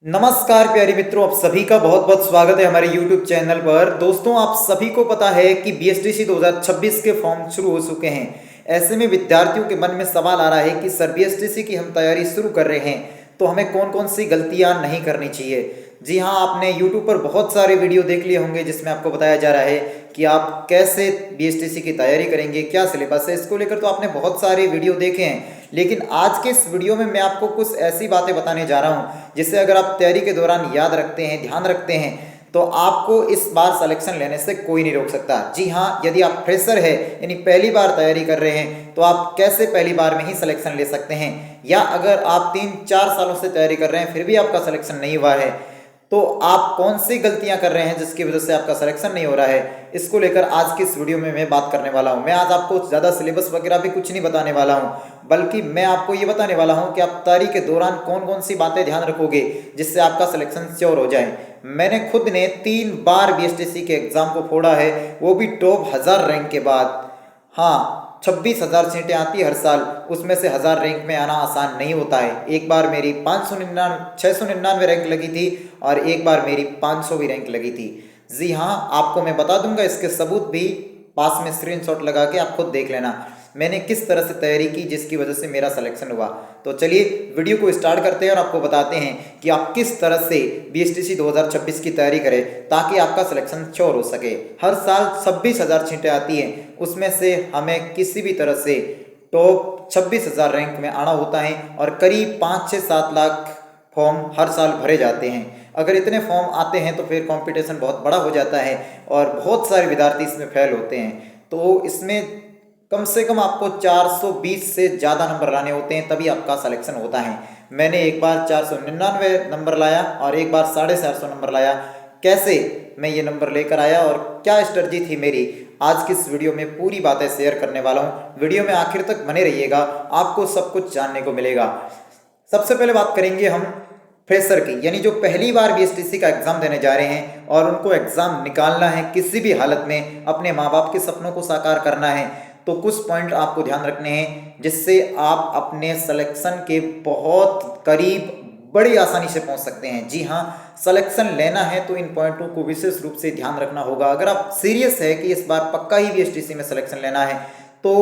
नमस्कार प्यारे मित्रों, आप सभी का बहुत बहुत स्वागत है हमारे YouTube चैनल पर। दोस्तों, आप सभी को पता है कि बीएसटीसी 2026 के फॉर्म शुरू हो चुके हैं। ऐसे में विद्यार्थियों के मन में सवाल आ रहा है कि सर बीएसटीसी की हम तैयारी शुरू कर रहे हैं तो हमें कौन कौन सी गलतियां नहीं करनी चाहिए। जी हाँ, आपने YouTube पर बहुत सारे वीडियो देख लिए होंगे जिसमें आपको बताया जा रहा है कि आप कैसे बीएसटीसी की तैयारी करेंगे, क्या सिलेबस है, इसको लेकर तो आपने बहुत सारे वीडियो देखे हैं। लेकिन आज के इस वीडियो में मैं आपको कुछ ऐसी बातें बताने जा रहा हूं जिसे अगर आप तैयारी के दौरान याद रखते हैं, ध्यान रखते हैं, तो आपको इस बार सिलेक्शन लेने से कोई नहीं रोक सकता। जी हाँ, यदि आप फ्रेशर है यानी पहली बार तैयारी कर रहे हैं तो आप कैसे पहली बार में ही सिलेक्शन ले सकते हैं, या अगर आप 3-4 सालों से तैयारी कर रहे हैं फिर भी आपका सिलेक्शन नहीं हुआ है तो आप कौन सी गलतियां कर रहे हैं जिसकी वजह से आपका सिलेक्शन नहीं हो रहा है, इसको लेकर आज की इस वीडियो में मैं बात करने वाला हूं। मैं आज आपको ज़्यादा सिलेबस वगैरह भी कुछ नहीं बताने वाला हूं, बल्कि मैं आपको ये बताने वाला हूं कि आप तैयारी के दौरान कौन कौन सी बातें ध्यान रखोगे जिससे आपका सिलेक्शन श्योर हो जाए। मैंने खुद ने 3 बार बीएसटीसी के एग्जाम को फोड़ा है, वो भी टॉप 1000 रैंक के बाद। हाँ, 26,000 सीटें आती है हर साल, उसमें से 1000 रैंक में आना आसान नहीं होता है। एक बार मेरी 699 रैंक लगी थी और एक बार मेरी 500वीं रैंक लगी थी। जी हाँ, आपको मैं बता दूंगा, इसके सबूत भी पास में स्क्रीनशॉट लगा के आप खुद देख लेना मैंने किस तरह से तैयारी की जिसकी वजह से मेरा सिलेक्शन हुआ। तो चलिए वीडियो को स्टार्ट करते हैं और आपको बताते हैं कि आप किस तरह से बीएसटीसी 2026 की तैयारी करें ताकि आपका सिलेक्शन श्योर हो सके। हर साल 26,000 सीटें आती हैं, उसमें से हमें किसी भी तरह से टॉप 26,000 रैंक में आना होता है और करीब 5-6-7 लाख फॉर्म हर साल भरे जाते हैं। अगर इतने फॉर्म आते हैं तो फिर कंपटीशन बहुत बड़ा हो जाता है और बहुत सारे विद्यार्थी इसमें फेल होते हैं। तो इसमें कम से कम आपको 420 से ज़्यादा नंबर लाने होते हैं तभी आपका सिलेक्शन होता है। मैंने एक बार 499 नंबर लाया और एक बार 450 नंबर लाया। कैसे मैं ये नंबर लेकर आया और क्या स्ट्रेटजी थी मेरी, आज की इस वीडियो में पूरी बातें शेयर करने वाला हूँ। वीडियो में आखिर तक बने रहिएगा, आपको सब कुछ जानने को मिलेगा। सबसे पहले बात करेंगे हम फ्रेशर की, यानी जो पहली बार बीएसटीसी का एग्जाम देने जा रहे हैं और उनको एग्जाम निकालना है, किसी भी हालत में अपने माँ बाप के सपनों को साकार करना है, तो कुछ पॉइंट आपको ध्यान रखने हैं जिससे आप अपने सिलेक्शन के बहुत करीब बड़ी आसानी से पहुंच सकते हैं। जी हाँ, सिलेक्शन लेना है तो इन पॉइंटों को विशेष रूप से ध्यान रखना होगा। अगर आप सीरियस है कि इस बार पक्का ही बीएसटीसी में सिलेक्शन लेना है तो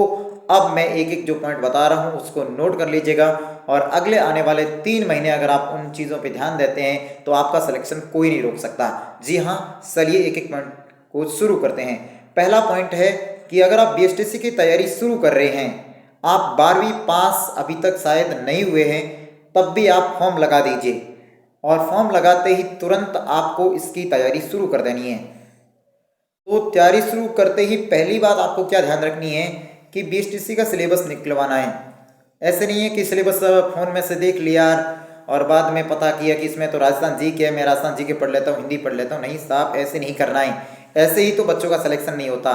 अब मैं एक एक जो पॉइंट बता रहा हूं उसको नोट कर लीजिएगा और अगले आने वाले 3 महीने अगर आप उन चीज़ों पे ध्यान देते हैं तो आपका सिलेक्शन कोई नहीं रोक सकता। जी हाँ, चलिए एक एक पॉइंट को शुरू करते हैं। पहला पॉइंट है कि अगर आप बीएसटीसी की तैयारी शुरू कर रहे हैं, आप 12वीं पास अभी तक शायद नहीं हुए हैं, तब भी आप फॉर्म लगा दीजिए और फॉर्म लगाते ही तुरंत आपको इसकी तैयारी शुरू कर देनी है। तो तैयारी शुरू करते ही पहली बात आपको क्या ध्यान रखनी है कि बीएसटीसी का सिलेबस निकलवाना है। ऐसे नहीं है कि सिलेबस फ़ोन में से देख लिया और बाद में पता किया कि इसमें तो राजस्थान जी के है, मैं राजस्थान जी के पढ़ लेता हूँ, हिंदी पढ़ लेता हूँ। नहीं साहब, ऐसे नहीं करना है। ऐसे ही तो बच्चों का सिलेक्शन नहीं होता।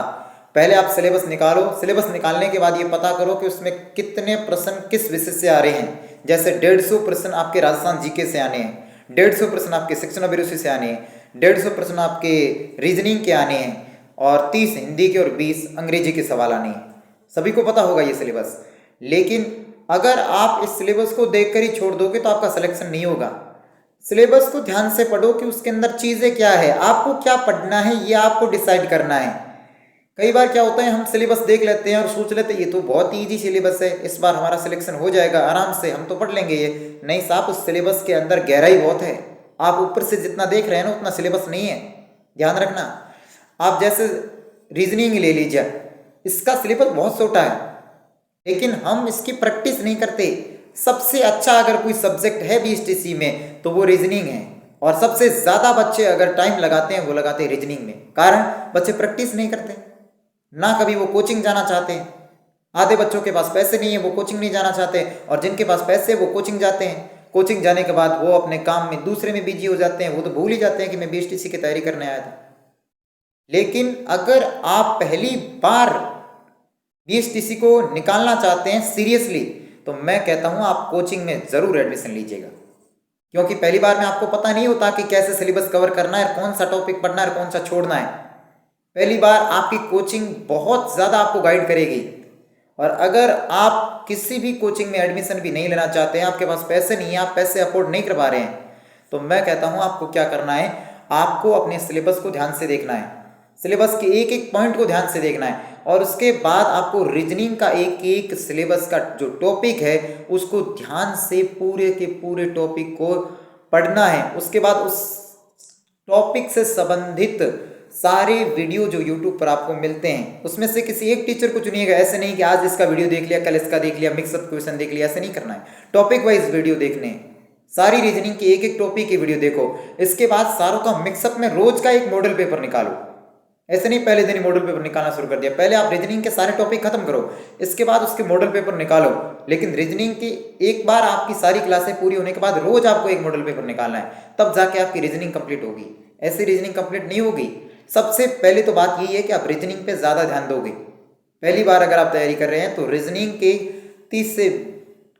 पहले आप सिलेबस निकालो, सिलेबस निकालने के बाद ये पता करो कि उसमें कितने प्रश्न किस विषय से आ रहे हैं। जैसे 150 प्रश्न आपके राजस्थान जीके से आने हैं, 150 प्रश्न आपके शिक्षण अभिरुचि से आने हैं, 150 प्रश्न आपके रीजनिंग के आने हैं और 30 हिंदी के और 20 अंग्रेजी के सवाल आने हैं। सभी को पता होगा ये सिलेबस। लेकिन अगर आप इस सिलेबस को देखकर ही छोड़ दोगे तो आपका सिलेक्शन नहीं होगा। सिलेबस को ध्यान से पढ़ो कि उसके अंदर चीज़ें क्या है, आपको क्या पढ़ना है ये आपको डिसाइड करना है। कई बार क्या होता है, हम सिलेबस देख लेते हैं और सोच लेते हैं ये तो बहुत ईजी सिलेबस है, इस बार हमारा सिलेक्शन हो जाएगा आराम से, हम तो पढ़ लेंगे ये। नहीं साहब, उस सिलेबस के अंदर गहराई बहुत है। आप ऊपर से जितना देख रहे हैं ना उतना सिलेबस नहीं है, ध्यान रखना। आप जैसे रीजनिंग ले लीजिए, इसका सिलेबस बहुत छोटा है लेकिन हम इसकी प्रैक्टिस नहीं करते। सबसे अच्छा अगर कोई सब्जेक्ट है बीएसटीसी में तो वो रीजनिंग है और सबसे ज़्यादा बच्चे अगर टाइम लगाते हैं वो लगाते हैं रीजनिंग में। कारण बच्चे प्रैक्टिस नहीं करते, ना कभी वो कोचिंग जाना चाहते हैं। आधे बच्चों के पास पैसे नहीं है, वो कोचिंग नहीं जाना चाहते, और जिनके पास पैसे है वो कोचिंग जाते हैं। कोचिंग जाने के बाद वो अपने काम में दूसरे में बिजी हो जाते हैं, वो तो भूल ही जाते हैं कि मैं बीएसटीसी की तैयारी करने आया था। लेकिन अगर आप पहली बार बीएसटीसी को निकालना चाहते हैं सीरियसली तो मैं कहता हूं आप कोचिंग में ज़रूर एडमिशन लीजिएगा, क्योंकि पहली बार में आपको पता नहीं होता कि कैसे सिलेबस कवर करना है, कौन सा टॉपिक पढ़ना है, कौन सा छोड़ना है। पहली बार आपकी कोचिंग बहुत ज़्यादा आपको गाइड करेगी। और अगर आप किसी भी कोचिंग में एडमिशन भी नहीं लेना चाहते हैं, आपके पास पैसे नहीं है, आप पैसे अफोर्ड नहीं कर पा रहे हैं, तो मैं कहता हूँ आपको क्या करना है, आपको अपने सिलेबस को ध्यान से देखना है, सिलेबस के एक एक पॉइंट को ध्यान से देखना है, और उसके बाद आपको रीजनिंग का एक एक सिलेबस का जो टॉपिक है उसको ध्यान से पूरे के पूरे टॉपिक को पढ़ना है। उसके बाद उस टॉपिक से संबंधित सारे वीडियो जो YouTube पर आपको मिलते हैं उसमें से किसी एक टीचर को चुनिएगा। ऐसे नहीं कि आज इसका वीडियो देख लिया, कल इसका देख लिया, मिक्सअप क्वेश्चन देख लिया, ऐसे नहीं करना है। टॉपिक वाइज वीडियो देखने हैं, सारी रीजनिंग की एक एक टॉपिक की वीडियो देखो। इसके बाद सारों का मिक्सअप में रोज का एक मॉडल पेपर निकालो। ऐसे नहीं पहले दिन मॉडल पेपर निकालना शुरू कर दिया, पहले आप रीजनिंग के सारे टॉपिक खत्म करो, इसके बाद उसके मॉडल पेपर निकालो। लेकिन रीजनिंग की एक बार आपकी सारी क्लासें पूरी होने के बाद रोज आपको एक मॉडल पेपर निकालना है, तब जाके आपकी रीजनिंग कंप्लीट होगी। ऐसी रीजनिंग कंप्लीट नहीं होगी। सबसे पहले तो बात यही है कि आप रीजनिंग पे ज़्यादा ध्यान दोगे। पहली बार अगर आप तैयारी कर रहे हैं तो रीजनिंग के 30 से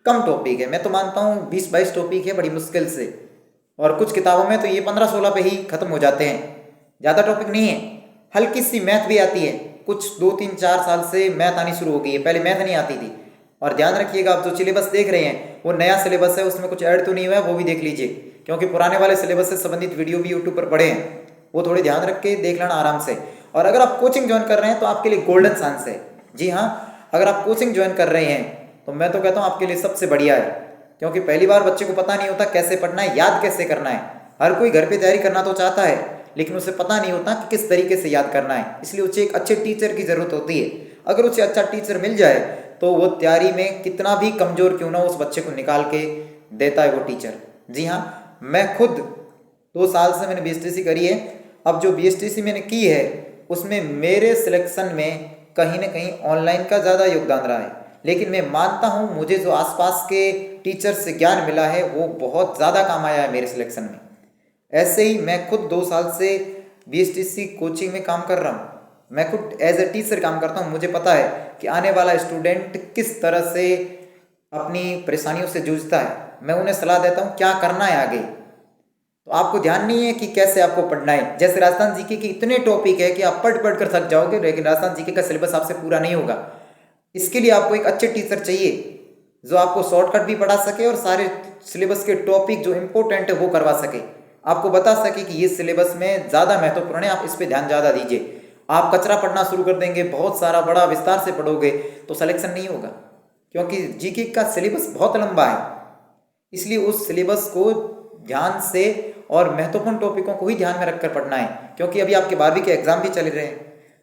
कम टॉपिक है, मैं तो मानता हूँ 20-22 टॉपिक है बड़ी मुश्किल से, और कुछ किताबों में तो ये 15-16 पे ही खत्म हो जाते हैं, ज़्यादा टॉपिक नहीं है। हल्की सी मैथ भी आती है, कुछ 2-3-4 साल से मैथ आनी शुरू हो गई है, पहले मैथ नहीं आती थी। और ध्यान रखिएगा, आप जो सिलेबस देख रहे हैं वो नया सिलेबस है, उसमें कुछ ऐड तो नहीं हुआ है, वो भी देख लीजिए, क्योंकि पुराने वाले सिलेबस से संबंधित वीडियो भी यूट्यूब पर पड़े हैं, वो थोड़े ध्यान रख के देख लेना आराम से। और अगर आप कोचिंग ज्वाइन कर रहे हैं तो आपके लिए गोल्डन चांस है। जी हाँ, अगर आप कोचिंग ज्वाइन कर रहे हैं तो मैं तो कहता हूँ आपके लिए सबसे बढ़िया है, क्योंकि पहली बार बच्चे को पता नहीं होता कैसे पढ़ना है, याद कैसे करना है। हर कोई घर पे तैयारी करना तो चाहता है, लेकिन उसे पता नहीं होता कि किस तरीके से याद करना है, इसलिए उसे एक अच्छे टीचर की ज़रूरत होती है। अगर उसे अच्छा टीचर मिल जाए तो वो तैयारी में कितना भी कमज़ोर क्यों ना उस बच्चे को निकाल के देता है वो टीचर। जी हाँ, मैं खुद 2 साल से मैंने BSTC करी है। अब जो BSTC मैंने की है उसमें मेरे सिलेक्शन में कहीं ना कहीं ऑनलाइन का ज़्यादा योगदान रहा है, लेकिन मैं मानता हूँ मुझे जो आसपास के टीचर से ज्ञान मिला है वो बहुत ज़्यादा काम आया है मेरे सिलेक्शन में। ऐसे ही मैं खुद 2 साल से BSTC कोचिंग में काम कर रहा हूँ, मैं खुद एज ए टीचर काम करता हूँ। मुझे पता है कि आने वाला स्टूडेंट किस तरह से अपनी परेशानियों से जूझता है, मैं उन्हें सलाह देता हूँ क्या करना है आगे। तो आपको ध्यान नहीं है कि कैसे आपको पढ़ना है। जैसे राजस्थान जीके के इतने टॉपिक है कि आप पढ़ कर थक जाओगे, लेकिन राजस्थान जीके का सिलेबस आपसे पूरा नहीं होगा। इसके लिए आपको एक अच्छे टीचर चाहिए जो आपको शॉर्टकट भी पढ़ा सके और सारे सिलेबस के टॉपिक जो इम्पोर्टेंट है वो करवा सके, आपको बता सके कि ये सिलेबस में ज़्यादा महत्वपूर्ण है, आप इस पर ध्यान ज़्यादा दीजिए। आप कचरा पढ़ना शुरू कर देंगे, बहुत सारा बड़ा विस्तार से पढ़ोगे तो सिलेक्शन नहीं होगा, क्योंकि जीके का सिलेबस बहुत लंबा है। इसलिए उस सिलेबस को ध्यान से और महत्वपूर्ण टॉपिकों को ही ध्यान में रखकर पढ़ना है, क्योंकि अभी आपके 12वीं के एग्जाम भी चल रहे हैं,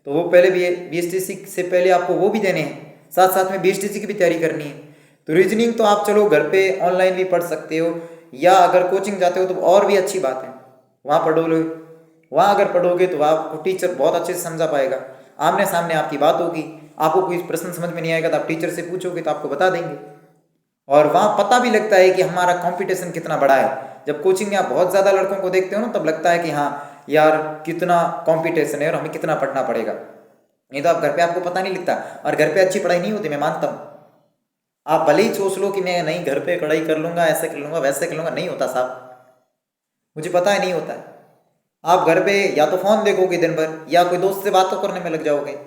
तो वो पहले भी BSTC से पहले आपको वो भी देने हैं, साथ साथ में BSTC की भी तैयारी करनी है। तो रीजनिंग तो आप चलो घर पे ऑनलाइन भी पढ़ सकते हो, या अगर कोचिंग जाते हो तो और भी अच्छी बात है, वहाँ पढ़ो लो। वहाँ अगर पढ़ोगे तो आपको टीचर बहुत अच्छे से समझा पाएगा, आमने सामने आपकी बात होगी, आपको कोई प्रश्न समझ में नहीं आएगा तो आप टीचर से पूछोगे तो आपको बता देंगे, और वहाँ पता भी लगता है कि हमारा कंपटीशन कितना बड़ा है। जब कोचिंग में आप बहुत ज़्यादा लड़कों को देखते हो ना, तब लगता है कि हाँ यार कितना कंपटीशन है और हमें कितना पढ़ना पड़ेगा। नहीं तो आप घर पे आपको पता नहीं लगता, और घर पे अच्छी पढ़ाई नहीं होती, मैं मानता हूँ। आप भले ही सोच लो कि मैं नहीं घर पे पढ़ाई कर लूँगा, ऐसे कर लूँगा, वैसे कर लूँगा, नहीं होता साहब, मुझे पता है नहीं होता है। आप घर पे या तो फ़ोन देखोगे दिन भर, या कोई दोस्त से बातों करने में लग जाओगे।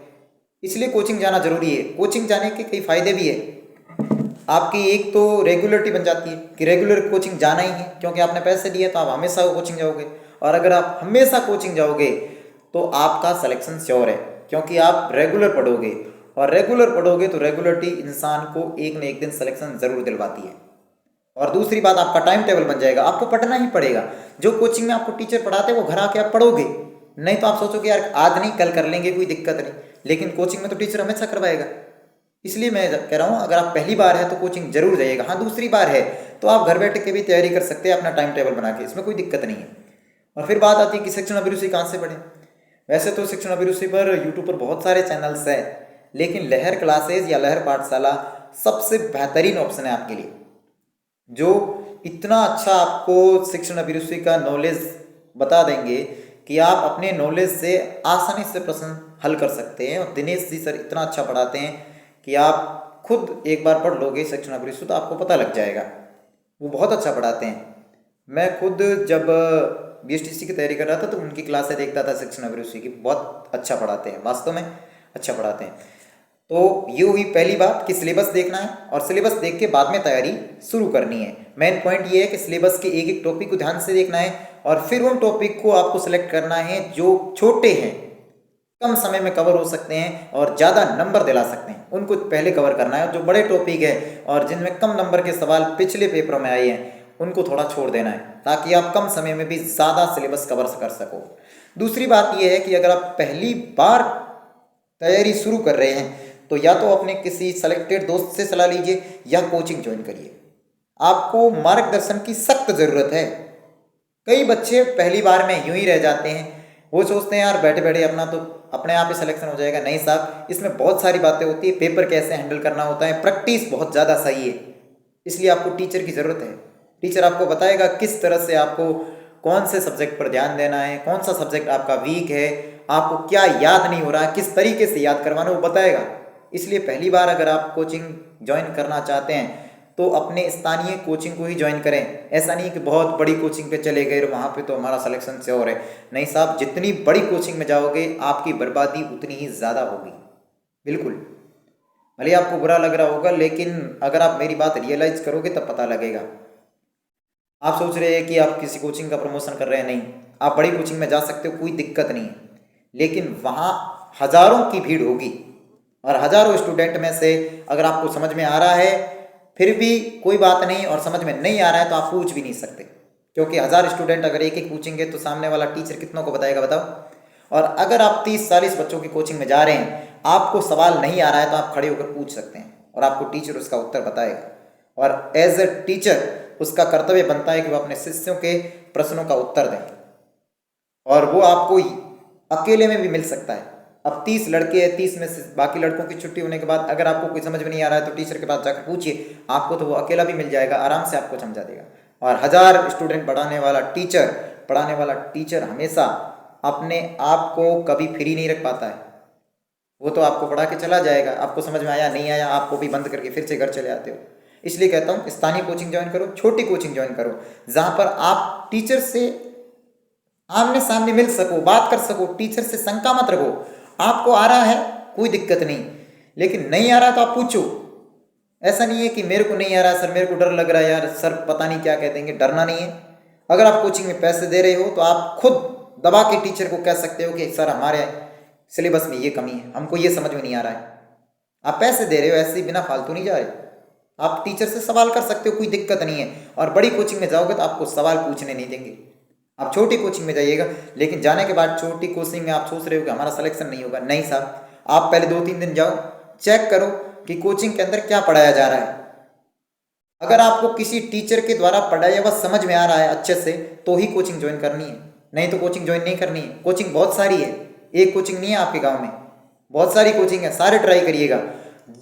इसलिए कोचिंग जाना जरूरी है। कोचिंग जाने के कई फ़ायदे भी है। आपकी एक तो रेगुलरिटी बन जाती है कि रेगुलर कोचिंग जाना ही है, क्योंकि आपने पैसे दिए तो आप हमेशा कोचिंग जाओगे, और अगर आप हमेशा कोचिंग जाओगे तो आपका सिलेक्शन श्योर है, क्योंकि आप रेगुलर पढ़ोगे, और रेगुलर पढ़ोगे तो रेगुलरिटी इंसान को एक न एक दिन सिलेक्शन ज़रूर दिलवाती है। और दूसरी बात, आपका टाइम टेबल बन जाएगा, आपको पढ़ना ही पड़ेगा। जो कोचिंग में आपको टीचर पढ़ाते हैं वो घर आके आप पढ़ोगे, नहीं तो आप सोचोगे यार आज नहीं कल कर लेंगे, कोई दिक्कत नहीं, लेकिन कोचिंग में तो टीचर हमेशा करवाएगा। इसलिए मैं कह रहा हूँ अगर आप पहली बार है तो कोचिंग जरूर जाइएगा। हाँ, दूसरी बार है तो आप घर बैठ के भी तैयारी कर सकते हैं अपना टाइम टेबल बना के, इसमें कोई दिक्कत नहीं है। और फिर बात आती है कि शिक्षण अभिरुचि कहाँ से पढ़ें। वैसे तो शिक्षण अभिरुचि पर यूट्यूब पर बहुत सारे चैनल्स हैं, लेकिन लहर क्लासेज या लहर पाठशाला सबसे बेहतरीन ऑप्शन है आपके लिए, जो इतना अच्छा आपको शिक्षण अभिरुचि का नॉलेज बता देंगे कि आप अपने नॉलेज से आसानी से प्रश्न हल कर सकते हैं। और दिनेश जी सर इतना अच्छा पढ़ाते हैं कि आप खुद एक बार पढ़ लोगे शिक्षण अभिरुचि तो आपको पता लग जाएगा, वो बहुत अच्छा पढ़ाते हैं। मैं खुद जब BSTC की तैयारी कर रहा था तो उनकी क्लासें देखता था शिक्षण अभिरुचि की, बहुत अच्छा पढ़ाते हैं, वास्तव में अच्छा पढ़ाते हैं। तो ये हुई पहली बात कि सिलेबस देखना है और सिलेबस देख के बाद में तैयारी शुरू करनी है। मेन पॉइंट ये है कि सिलेबस के एक एक टॉपिक को ध्यान से देखना है और फिर उन टॉपिक को आपको सिलेक्ट करना है जो छोटे हैं, कम समय में कवर हो सकते हैं और ज़्यादा नंबर दिला सकते हैं, उनको पहले कवर करना है। जो बड़े टॉपिक है और जिनमें कम नंबर के सवाल पिछले पेपरों में आए हैं उनको थोड़ा छोड़ देना है, ताकि आप कम समय में भी ज़्यादा सिलेबस कवर कर सको। दूसरी बात यह है कि अगर आप पहली बार तैयारी शुरू कर रहे हैं तो या तो अपने किसी सेलेक्टेड दोस्त से सलाह लीजिए या कोचिंग ज्वाइन करिए। आपको मार्गदर्शन की सख्त ज़रूरत है। कई बच्चे पहली बार में यूं ही रह जाते हैं, वो सोचते हैं यार बैठे बैठे अपना तो अपने आप ही सिलेक्शन हो जाएगा। नहीं साहब, इसमें बहुत सारी बातें होती है, पेपर कैसे हैंडल करना होता है, प्रैक्टिस बहुत ज़्यादा सही है। इसलिए आपको टीचर की ज़रूरत है। टीचर आपको बताएगा किस तरह से आपको कौन से सब्जेक्ट पर ध्यान देना है, कौन सा सब्जेक्ट आपका वीक है, आपको क्या याद नहीं हो रहा है, किस तरीके से याद करवाना वो बताएगा। इसलिए पहली बार अगर आप कोचिंग ज्वाइन करना चाहते हैं तो अपने स्थानीय कोचिंग को ही ज्वाइन करें। ऐसा नहीं कि बहुत बड़ी कोचिंग पे चले गए और वहाँ पे तो हमारा सिलेक्शन से और है। नहीं साहब, जितनी बड़ी कोचिंग में जाओगे आपकी बर्बादी उतनी ही ज़्यादा होगी। बिल्कुल, भले आपको बुरा लग रहा होगा, लेकिन अगर आप मेरी बात रियलाइज़ करोगे तब पता लगेगा। आप सोच रहे हैं कि आप किसी कोचिंग का प्रमोशन कर रहे हैं, नहीं, आप बड़ी कोचिंग में जा सकते हो, कोई दिक्कत नहीं है, लेकिन वहाँ हज़ारों की भीड़ होगी और हज़ारों स्टूडेंट में से अगर आपको समझ में आ रहा है फिर भी कोई बात नहीं और समझ में नहीं आ रहा है तो आप पूछ भी नहीं सकते, क्योंकि 1000 स्टूडेंट अगर एक एक पूछेंगे तो सामने वाला टीचर कितनों को बताएगा बताओ। और अगर आप 30-40 बच्चों की कोचिंग में जा रहे हैं, आपको सवाल नहीं आ रहा है तो आप खड़े होकर पूछ सकते हैं और आपको टीचर उसका उत्तर बताएगा। और एज ए टीचर उसका कर्तव्य बनता है कि वो अपने शिष्यों के प्रश्नों का उत्तर दें, और वो आपको अकेले में भी मिल सकता है। अब 30 लड़के हैं, 30 में से बाकी लड़कों की छुट्टी होने के बाद अगर आपको कोई समझ में नहीं आ रहा है तो टीचर के पास जाकर पूछिए, आपको तो वो अकेला भी मिल जाएगा, आराम से आपको समझा देगा। और 1000 स्टूडेंट पढ़ाने वाला टीचर हमेशा अपने आप को कभी फ्री नहीं रख पाता है। वो तो आपको पढ़ा के चला जाएगा, आपको समझ में आया नहीं आया आपको भी बंद करके फिर से घर चले आते हो। इसलिए कहता हूँ स्थानीय कोचिंग ज्वाइन करो, छोटी कोचिंग ज्वाइन करो, जहाँ पर आप टीचर से आमने सामने मिल सको, बात कर सको, टीचर से शंका मत रखो। आपको आ रहा है कोई दिक्कत नहीं, लेकिन नहीं आ रहा तो आप पूछो। ऐसा नहीं है कि मेरे को नहीं आ रहा सर, मेरे को डर लग रहा है यार सर, पता नहीं क्या कह देंगे, डरना नहीं है। अगर आप कोचिंग में पैसे दे रहे हो तो आप खुद दबा के टीचर को कह सकते हो कि सर हमारे सिलेबस में ये कमी है, हमको ये समझ में नहीं आ रहा है। आप पैसे दे रहे हो, ऐसे ही बिना फालतू नहीं जा रहे, आप टीचर से सवाल कर सकते हो, कोई दिक्कत नहीं है। और बड़ी कोचिंग में जाओगे तो आपको सवाल पूछने नहीं देंगे। आप छोटी कोचिंग में जाइएगा, लेकिन जाने के बाद छोटी कोचिंग में आप सोच रहे हो कि हमारा सिलेक्शन नहीं होगा। नहीं साहब, आप पहले 2-3 दिन जाओ, चेक करो कि कोचिंग के अंदर क्या पढ़ाया जा रहा है। अगर आपको किसी टीचर के द्वारा पढ़ाया हुआ समझ में आ रहा है अच्छे से तो ही कोचिंग ज्वाइन करनी है, नहीं तो कोचिंग ज्वाइन नहीं करनी है। कोचिंग बहुत सारी है, एक कोचिंग नहीं है आपके गाँव में, बहुत सारी कोचिंग है, सारे ट्राई करिएगा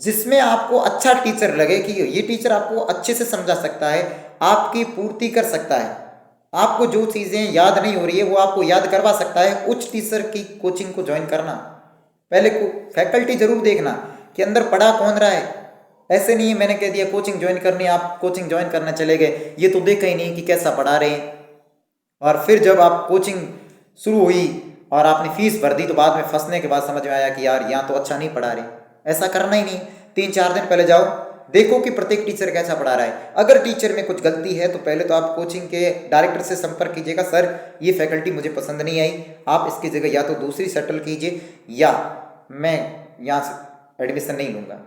जिसमें आपको अच्छा टीचर लगे कि ये टीचर आपको अच्छे से समझा सकता है, आपकी पूर्ति कर सकता है, आपको जो चीज़ें याद नहीं हो रही है वो आपको याद करवा सकता है। उच्च टीचर की कोचिंग को ज्वाइन करना, पहले फैकल्टी जरूर देखना कि अंदर पढ़ा कौन रहा है। ऐसे नहीं है मैंने कह दिया कोचिंग ज्वाइन करनी, आप कोचिंग ज्वाइन करने चले गए, ये तो देखा ही नहीं कि कैसा पढ़ा रहे हैं। और फिर जब आप कोचिंग शुरू हुई और आपने फीस भर दी तो बाद में फंसने के बाद समझ में आया कि यार यहाँ तो अच्छा नहीं पढ़ा रहे। ऐसा करना ही नहीं। 3-4 दिन पहले जाओ, देखो कि प्रत्येक टीचर कैसा पढ़ा रहा है। अगर टीचर में कुछ गलती है तो पहले तो आप कोचिंग के डायरेक्टर से संपर्क कीजिएगा, सर ये फैकल्टी मुझे पसंद नहीं आई, आप इसकी जगह या तो दूसरी सेटल कीजिए या मैं यहाँ से एडमिशन नहीं लूँगा।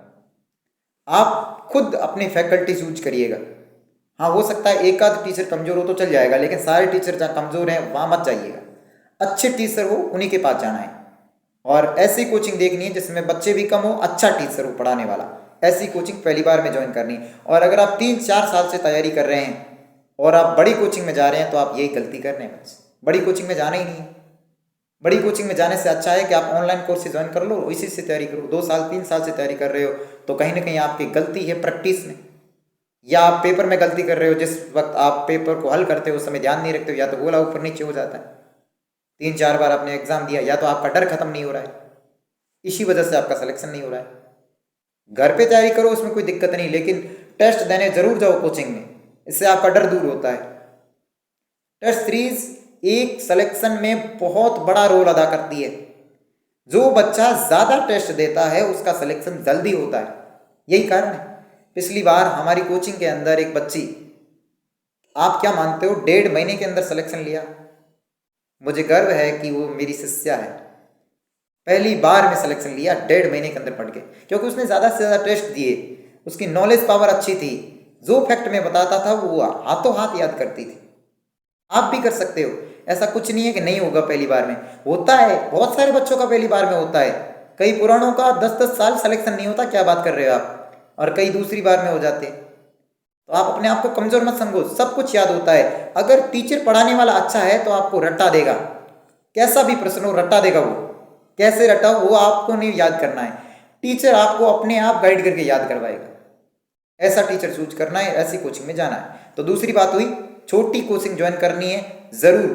आप खुद अपनी फैकल्टी चूज करिएगा। हाँ, हो सकता है एक आध टीचर कमज़ोर हो तो चल जाएगा, लेकिन सारे टीचर जहाँ कमज़ोर हैं वहाँ मत जाइएगा। अच्छे टीचर हो उन्हीं के पास जाना है और ऐसी कोचिंग देखनी है जिसमें बच्चे भी कम हो, अच्छा टीचर हो पढ़ाने वाला। ऐसी कोचिंग पहली बार में ज्वाइन करनी। और अगर आप 3-4 साल से तैयारी कर रहे हैं और आप बड़ी कोचिंग में जा रहे हैं तो आप यही गलती कर रहे हैं, बस बड़ी कोचिंग में जाना ही नहीं है। बड़ी कोचिंग में जाने से अच्छा है कि आप ऑनलाइन कोर्स ज्वाइन कर लो, इसी से तैयारी करो। 2 साल 3 साल से तैयारी कर रहे हो तो कहीं ना कहीं आपकी गलती है प्रैक्टिस में, या आप पेपर में गलती कर रहे हो। जिस वक्त आप पेपर को हल करते हो उस समय ध्यान नहीं रखते हो, या तो गोला ऊपर नीचे हो जाता है। 3-4 बार आपने एग्जाम दिया, या तो आपका डर खत्म नहीं हो रहा है, इसी वजह से आपका सिलेक्शन नहीं हो रहा है। घर पे तैयारी करो, उसमें कोई दिक्कत नहीं, लेकिन टेस्ट देने जरूर जाओ कोचिंग में, इससे आपका डर दूर होता है। टेस्ट सीरीज एक सिलेक्शन में बहुत बड़ा रोल अदा करती है। जो बच्चा ज़्यादा टेस्ट देता है उसका सिलेक्शन जल्दी होता है, यही कारण है। पिछली बार हमारी कोचिंग के अंदर एक बच्ची, आप क्या मानते हो, 1.5 महीने के अंदर सिलेक्शन लिया। मुझे गर्व है कि वो मेरी शिष्या है, पहली बार में सिलेक्शन लिया 1.5 महीने के अंदर पढ़ के, क्योंकि उसने ज़्यादा से ज़्यादा टेस्ट दिए, उसकी नॉलेज पावर अच्छी थी, जो फैक्ट में बताता था वो हाथों हाथ याद करती थी। आप भी कर सकते हो, ऐसा कुछ नहीं है कि नहीं होगा पहली बार में, होता है, बहुत सारे बच्चों का पहली बार में होता है। कई पुराणों का 10-10 साल सिलेक्शन नहीं होता, क्या बात कर रहे हो आप, और कई दूसरी बार में हो जाते। तो आप अपने आप को कमजोर मत समझो, सब कुछ याद होता है। अगर टीचर पढ़ाने वाला अच्छा है तो आपको रट्टा देगा, कैसा भी प्रश्न हो रट्टा देगा। वो कैसे रट्टा वो आपको नहीं याद करना है, टीचर आपको अपने आप गाइड करके याद करवाएगा। ऐसा टीचर चूज करना है, ऐसी कोचिंग में जाना है। तो दूसरी बात हुई, छोटी कोचिंग ज्वाइन करनी है ज़रूर।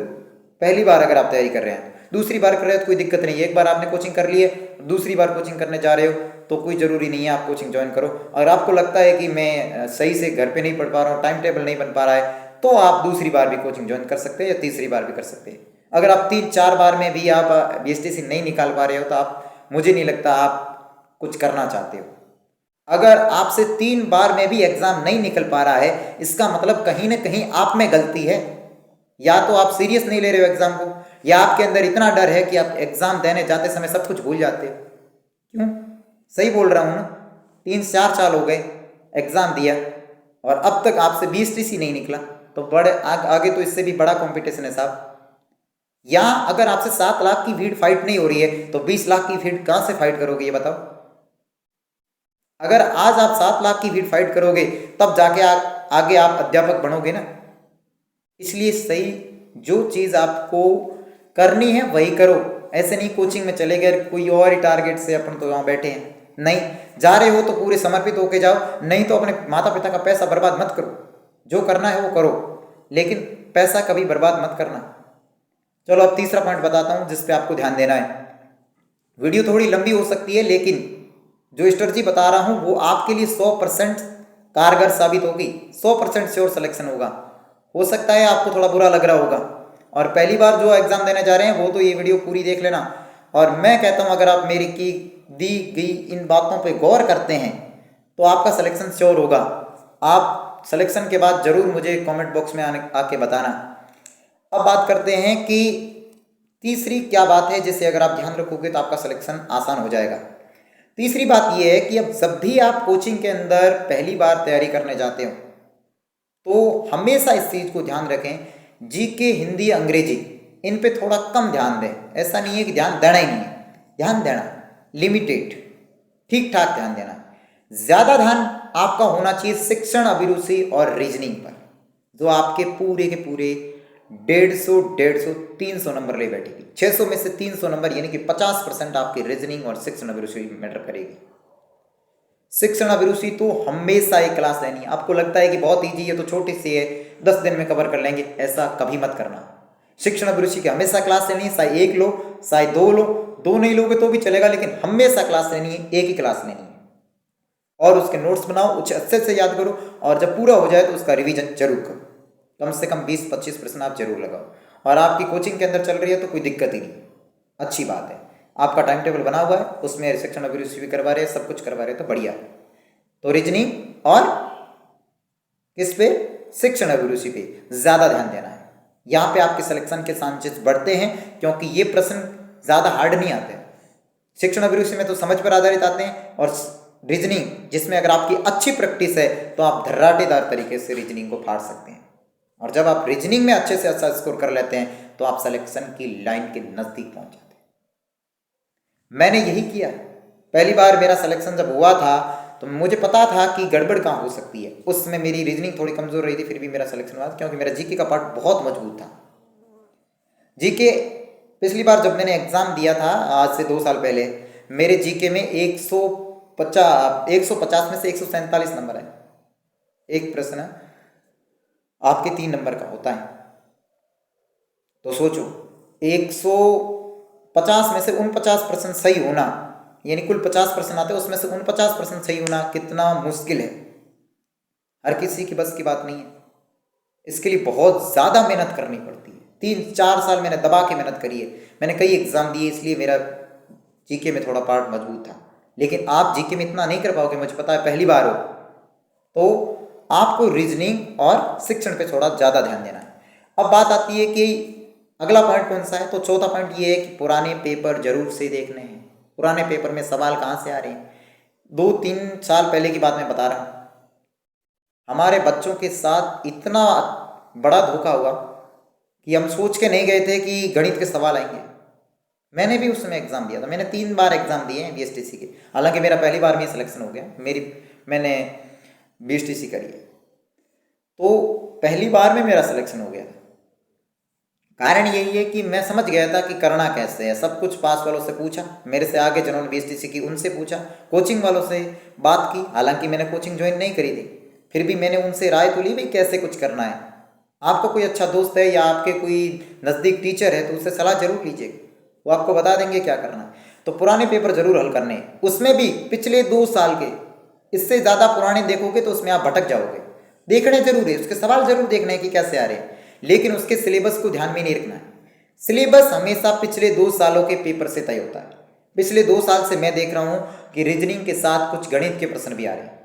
पहली बार अगर आप तैयारी कर रहे हैं, दूसरी बार कर रहे हो तो कोई दिक्कत नहीं है, एक बार आपने कोचिंग कर ली है, दूसरी बार कोचिंग करने जा रहे हो तो कोई ज़रूरी नहीं है आप कोचिंग ज्वाइन करो। अगर आपको लगता है कि मैं सही से घर पे नहीं पढ़ पा रहा हूँ, टाइम टेबल नहीं बन पा रहा है, तो आप दूसरी बार भी कोचिंग ज्वाइन कर सकते हैं या तीसरी बार भी कर सकते हैं। अगर आप 3-4 बार में भी आप बीएसटीसी नहीं निकाल पा रहे हो तो आप, मुझे नहीं लगता आप कुछ करना चाहते हो। अगर आपसे 3 बार में भी एग्जाम नहीं निकल पा रहा है, इसका मतलब कहीं ना कहीं आप में गलती है। या तो आप सीरियस नहीं ले रहे हो एग्जाम को, या आपके अंदर इतना डर है कि आप एग्जाम देने जाते समय सब कुछ भूल जाते हो। क्यों, सही बोल रहा हूँ ना, 3-4 साल हो गए एग्जाम दिया और अब तक आपसे बीएसटीसी नहीं निकला, तो बड़े आगे तो इससे भी बड़ा कंपटीशन है साहब। या अगर आपसे 7 लाख की भीड़ फाइट नहीं हो रही है तो 20 लाख की भीड़ कहाँ से फाइट करोगे, ये बताओ। अगर आज आप 7 लाख की भीड़ फाइट करोगे तब जाके आगे आप अध्यापक बनोगे ना। इसलिए सही जो चीज़ आपको करनी है वही करो। ऐसे नहीं कोचिंग में चले गए कोई और ही टारगेट से, अपन तो यहाँ बैठे हैं, नहीं, जा रहे हो तो पूरे समर्पित होके जाओ, नहीं तो अपने माता पिता का पैसा बर्बाद मत करो। जो करना है वो करो, लेकिन पैसा कभी बर्बाद मत करना। चलो अब तीसरा पॉइंट बताता हूँ जिस पे आपको ध्यान देना है। वीडियो थोड़ी लंबी हो सकती है, लेकिन जो स्ट्रेटजी बता रहा हूँ वो आपके लिए 100% कारगर साबित होगी, 100% श्योर सिलेक्शन होगा। हो सकता है आपको थोड़ा बुरा लग रहा होगा, और पहली बार जो एग्जाम देने जा रहे हैं वो तो ये वीडियो पूरी देख लेना। और मैं कहता हूँ अगर आप मेरी की दी गई इन बातों पे गौर करते हैं तो आपका सिलेक्शन श्योर होगा। आप सिलेक्शन के बाद जरूर मुझे कमेंट बॉक्स में आके बताना। अब बात करते हैं कि तीसरी क्या बात है जिसे अगर आप ध्यान रखोगे तो आपका सिलेक्शन आसान हो जाएगा। तीसरी बात यह है कि अब जब भी आप कोचिंग के अंदर पहली बार तैयारी करने जाते हो तो हमेशा इस चीज़ को ध्यान रखें, जीके, हिंदी, अंग्रेजी, इन पे थोड़ा कम ध्यान दें। ऐसा नहीं है कि ध्यान देना ही नहीं है, ध्यान देना, लिमिटेड, ठीक ठाक ध्यान देना। ज़्यादा ध्यान आपका होना चाहिए शिक्षण, अभिरुचि और रीजनिंग पर, जो आपके पूरे के पूरे 150, 300 नंबर ले बैठेगी। 600 में से 300 नंबर यानी कि 50% आपकी रीजनिंग और शिक्षण अभिरुचि मैटर करेगी। शिक्षण अभिरुचि तो हमेशा एक क्लास लेनी है। आपको लगता है कि बहुत ईजी है तो छोटी सी है, 10 दिन में कवर कर लेंगे, ऐसा कभी मत करना। शिक्षण अभिरुचि की हमेशा क्लास लेनी है, चाहे 1 लो चाहे 2 लो, 2 नहीं लोगे तो भी चलेगा, लेकिन हमेशा क्लास लेनी है, एक ही क्लास लेनी है। और उसके नोट्स बनाओ, उसे अच्छे से याद करो, और जब पूरा हो जाए तो उसका रिवीजन जरूर करो। कम से कम 20-25% आप जरूर लगाओ। और आपकी कोचिंग के अंदर चल रही है तो कोई दिक्कत ही नहीं, अच्छी बात है। आपका टाइम टेबल बना हुआ है, उसमें शिक्षण अभिरुचि भी करवा रहे हैं, सब कुछ करवा रहे हैं, तो बढ़िया। तो रीजनिंग और किस पे, शिक्षण अभिरुचि पे ज़्यादा ध्यान देना है। यहाँ पे आपके सिलेक्शन के चांसेस बढ़ते हैं, क्योंकि ये प्रश्न ज़्यादा हार्ड नहीं आते। शिक्षण अभिरुचि में तो समझ पर आधारित आते हैं, और रीजनिंग जिसमें अगर आपकी अच्छी प्रैक्टिस है तो आप धर्राटेदार तरीके से रीजनिंग को फाड़ सकते हैं। और जब आप रीजनिंग में अच्छे से अच्छा स्कोर कर लेते हैं तो आप सिलेक्शन की लाइन के नज़दीक पहुंच जाते हैं। मैंने यही किया। पहली बार मेरा सिलेक्शन जब हुआ था तो मुझे पता था कि गड़बड़ कहाँ हो सकती है। उस समय मेरी रीजनिंग थोड़ी कमज़ोर रही थी, फिर भी मेरा सिलेक्शन हुआ, क्योंकि मेरा जीके का पार्ट बहुत मजबूत था। जीके पिछली बार जब मैंने एग्ज़ाम दिया था आज से 2 साल पहले, मेरे जीके में 150 में से 147 नंबर है। एक प्रश्न आपके 3 नंबर का होता है, तो सोचो 150 में से 49% सही होना, यानी कुल 50% आते हैं, उसमें से 49% सही होना कितना मुश्किल है। हर किसी की बस की बात नहीं है। इसके लिए बहुत ज़्यादा मेहनत करनी पड़ती है। 3-4 साल मैंने दबा के मेहनत करी है। मैंने कई एग्ज़ाम दिए, इसलिए मेरा जीके में थोड़ा पार्ट मजबूत था, लेकिन आप जीके में इतना नहीं कर पाओगे, मुझे पता है, पहली बार हो, तो आपको रीजनिंग और शिक्षण पे थोड़ा ज़्यादा ध्यान देना है। अब बात आती है कि अगला पॉइंट कौन सा है, तो चौथा पॉइंट ये है कि पुराने पेपर जरूर से देखने हैं। पुराने पेपर में सवाल कहाँ से आ रहे हैं, 2-3 साल पहले की बात मैं बता रहा हूँ। हमारे बच्चों के साथ इतना बड़ा धोखा हुआ कि हम सोच के नहीं गए थे कि गणित के सवाल आएंगे। मैंने भी उस समय एग्ज़ाम दिया था, मैंने 3 बार एग्ज़ाम दिए हैं बीएसटीसी के, हालांकि मेरा पहली बार में सिलेक्शन हो गया, मैंने बीएसटीसी करी है, तो पहली बार में मेरा सिलेक्शन हो गया था। कारण यही है कि मैं समझ गया था कि करना कैसे है। सब कुछ पास वालों से पूछा, मेरे से आगे जिन्होंने बीएसटीसी की उनसे पूछा, कोचिंग वालों से बात की, हालांकि मैंने कोचिंग ज्वाइन नहीं करी थी, फिर भी मैंने उनसे राय तो ली भाई कैसे कुछ करना है। आपको कोई अच्छा दोस्त है या आपके कोई नज़दीक टीचर है तो उससे सलाह जरूर लीजिएगा, वो आपको बता देंगे क्या करना है। तो पुराने पेपर जरूर हल करने हैं, उसमें भी पिछले 2 साल के, इससे ज़्यादा पुराने देखोगे तो उसमें आप भटक जाओगे। देखने जरूर है, उसके सवाल जरूर देखने हैं कि कैसे आ रहे हैं, लेकिन उसके सिलेबस को ध्यान में नहीं रखना है। सिलेबस हमेशा पिछले 2 सालों के पेपर से तय होता है। पिछले 2 साल से मैं देख रहा हूँ कि रीजनिंग के साथ कुछ गणित के प्रश्न भी आ रहे हैं,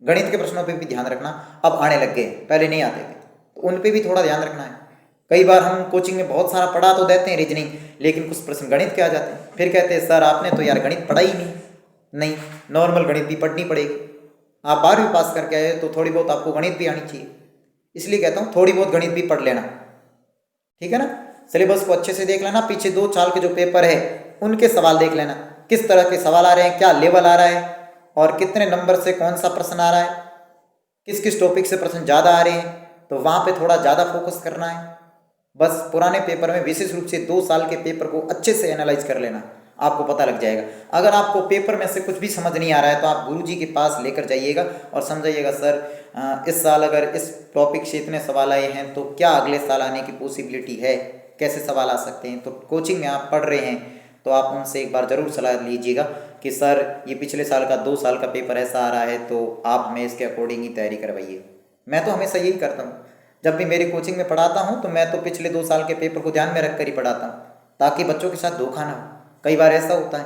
गणित के प्रश्नों पे भी ध्यान रखना, अब आने लग गए, पहले नहीं आते थे, तो उन पे भी थोड़ा ध्यान रखना है। कई बार हम कोचिंग में बहुत सारा पढ़ा तो देते हैं रीजनिंग, लेकिन कुछ प्रश्न गणित के आ जाते हैं, फिर कहते हैं सर आपने तो यार गणित पढ़ा ही नहीं, नॉर्मल गणित भी पढ़नी पड़ेगी। आप 12वीं पास करके आए तो थोड़ी बहुत आपको गणित भी आनी चाहिए, इसलिए कहता हूँ थोड़ी बहुत गणित भी पढ़ लेना, ठीक है ना। सिलेबस को अच्छे से देख लेना, पीछे 2 साल के जो पेपर है उनके सवाल देख लेना, किस तरह के सवाल आ रहे हैं, क्या लेवल आ रहा है, और कितने नंबर से कौन सा प्रश्न आ रहा है, किस किस टॉपिक से प्रश्न ज़्यादा आ रहे हैं, तो वहाँ पे थोड़ा ज़्यादा फोकस करना है। बस पुराने पेपर में विशेष रूप से 2 साल के पेपर को अच्छे से एनालाइज कर लेना, आपको पता लग जाएगा। अगर आपको पेपर में से कुछ भी समझ नहीं आ रहा है तो आप गुरुजी के पास लेकर जाइएगा और समझाइएगा सर इस साल अगर इस टॉपिक से इतने सवाल आए हैं तो क्या अगले साल आने की पॉसिबिलिटी है, कैसे सवाल आ सकते हैं। तो कोचिंग में आप पढ़ रहे हैं तो आप उनसे एक बार ज़रूर सलाह लीजिएगा कि सर ये पिछले साल का 2 साल का पेपर ऐसा आ रहा है तो आप हमें इसके अकॉर्डिंग ही तैयारी करवाइए। मैं तो हमेशा यही करता हूँ, जब भी मेरी कोचिंग में पढ़ाता हूँ तो मैं तो पिछले 2 साल के पेपर को ध्यान में रख कर ही पढ़ाता हूँ, ताकि बच्चों के साथ धोखा ना हो। कई बार ऐसा होता है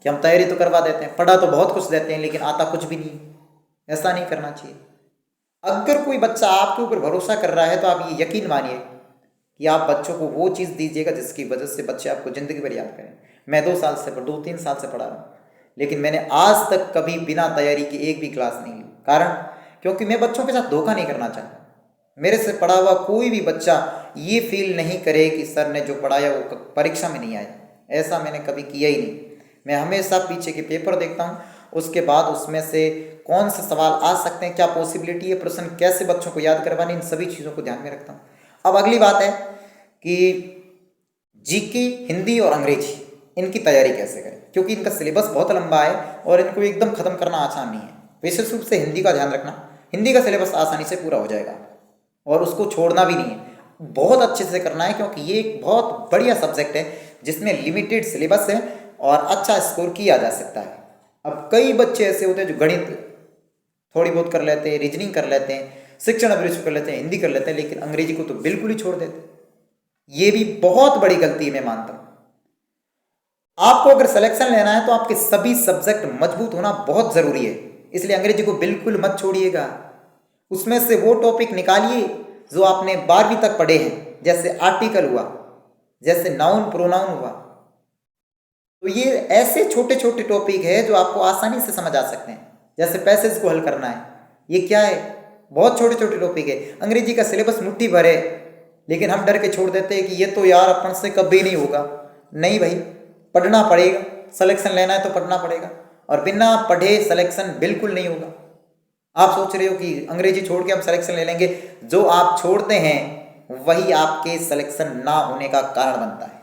कि हम तैयारी तो करवा देते हैं, पढ़ा तो बहुत कुछ देते हैं, लेकिन आता कुछ भी नहीं। ऐसा नहीं करना चाहिए। अगर कोई बच्चा आपके ऊपर भरोसा कर रहा है तो आप ये यकीन मानिए कि आप बच्चों को वो चीज़ दीजिएगा जिसकी वजह से बच्चे आपको ज़िंदगी भर याद करें। मैं 2-3 साल से पढ़ा रहा हूँ, लेकिन मैंने आज तक कभी बिना तैयारी की एक भी क्लास नहीं ली। कारण क्योंकि मैं बच्चों के साथ धोखा नहीं करना चाहता। मेरे से पढ़ा हुआ कोई भी बच्चा ये फील नहीं करे कि सर ने जो पढ़ाया वो परीक्षा में नहीं आया, ऐसा मैंने कभी किया ही नहीं। मैं हमेशा पीछे के पेपर देखता हूँ, उसके बाद उसमें से कौन से सवाल आ सकते हैं, क्या पॉसिबिलिटी है, प्रश्न कैसे बच्चों को याद करवाने, इन सभी चीज़ों को ध्यान में रखता हूँ। अब अगली बात है कि जीके, हिंदी और अंग्रेजी इनकी तैयारी कैसे करें, क्योंकि इनका सिलेबस बहुत लंबा है और इनको एकदम ख़त्म करना आसान नहीं है। विशेष रूप से हिंदी का ध्यान रखना, हिंदी का सिलेबस आसानी से पूरा हो जाएगा और उसको छोड़ना भी नहीं है, बहुत अच्छे से करना है, क्योंकि ये एक बहुत बढ़िया सब्जेक्ट है जिसमें लिमिटेड सिलेबस है और अच्छा स्कोर किया जा सकता है। अब कई बच्चे ऐसे होते हैं जो गणित थोड़ी बहुत कर लेते हैं, रीजनिंग कर लेते हैं, शिक्षण अभिरुचि कर लेते हैं, हिंदी कर लेते हैं, लेकिन अंग्रेजी को तो बिल्कुल ही छोड़ देते हैं। ये भी बहुत बड़ी गलती है, मैं मानता हूँ। आपको अगर सिलेक्शन लेना है तो आपके सभी सब्जेक्ट मजबूत होना बहुत ज़रूरी है, इसलिए अंग्रेजी को बिल्कुल मत छोड़िएगा। उसमें से वो टॉपिक निकालिए जो आपने 12वीं तक पढ़े हैं, जैसे आर्टिकल हुआ, जैसे नाउन प्रोनाउन हुआ। तो ये ऐसे छोटे छोटे टॉपिक है जो आपको आसानी से समझ आ सकते हैं। जैसे पैसेज को हल करना है, ये क्या है, बहुत छोटे छोटे टॉपिक है। अंग्रेजी का सिलेबस मुट्ठी भर है, लेकिन हम डर के छोड़ देते हैं कि ये तो यार अपन से कभी नहीं होगा। नहीं भाई, पढ़ना पड़ेगा, सिलेक्शन लेना है तो पढ़ना पड़ेगा, और बिना पढ़े सिलेक्शन बिल्कुल नहीं होगा। आप सोच रहे हो कि अंग्रेजी छोड़ के हम सिलेक्शन ले लेंगे, जो आप छोड़ते हैं वही आपके सिलेक्शन ना होने का कारण बनता है।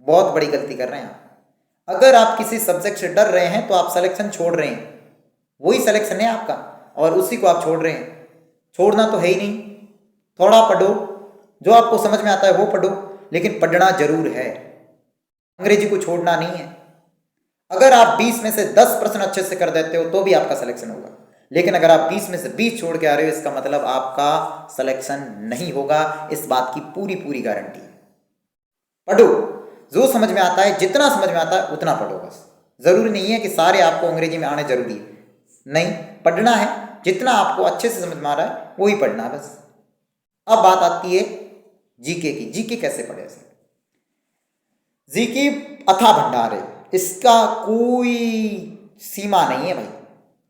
बहुत बड़ी गलती कर रहे हैं आप। अगर आप किसी सब्जेक्ट से डर रहे हैं तो आप सिलेक्शन छोड़ रहे हैं, वही सिलेक्शन है आपका और उसी को आप छोड़ रहे हैं। छोड़ना तो है ही नहीं, थोड़ा पढ़ो, जो आपको समझ में आता है वो पढ़ो, लेकिन पढ़ना जरूर है, अंग्रेजी को छोड़ना नहीं है। अगर आप 20 में से 10 प्रश्न अच्छे से कर देते हो तो भी आपका सिलेक्शन होगा, लेकिन अगर आप 20 में से 20 छोड़ के आ रहे हो, इसका मतलब आपका सिलेक्शन नहीं होगा। इस बात की पूरी पूरी गारंटी है। पढ़ो, जो समझ में आता है, जितना समझ में आता है उतना पढ़ो बस। ज़रूरी नहीं है कि सारे आपको अंग्रेजी में आने जरूरी है, नहीं, पढ़ना है, जितना आपको अच्छे से समझ में आ रहा है वही पढ़ना है बस। अब बात आती है जीके की। जीके कैसे पढ़े? जीके अथाह भंडार है, इसका कोई सीमा नहीं है भाई,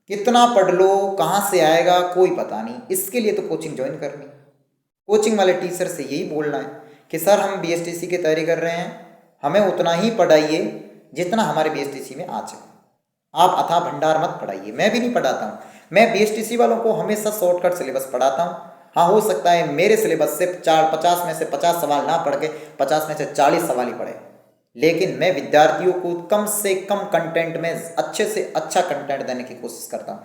कितना पढ़ लो, कहाँ से आएगा कोई पता नहीं। इसके लिए तो कोचिंग ज्वाइन करनी, कोचिंग वाले टीचर से यही बोलना है कि सर हम बीएसटीसी की तैयारी कर रहे हैं, हमें उतना ही पढ़ाइए जितना हमारे बीएसटीसी में आ सके, आप अथाह भंडार मत पढ़ाइए। मैं भी नहीं पढ़ाता हूँ, मैं बीएसटीसी वालों को हमेशा शॉर्टकट सिलेबस पढ़ाता हूँ। हाँ, हो सकता है मेरे सिलेबस से 50 में से 50 सवाल ना पढ़ के 50 में से 40 सवाल ही पढ़े, लेकिन मैं विद्यार्थियों को कम से कम कंटेंट में अच्छे से अच्छा कंटेंट देने की कोशिश करता हूँ।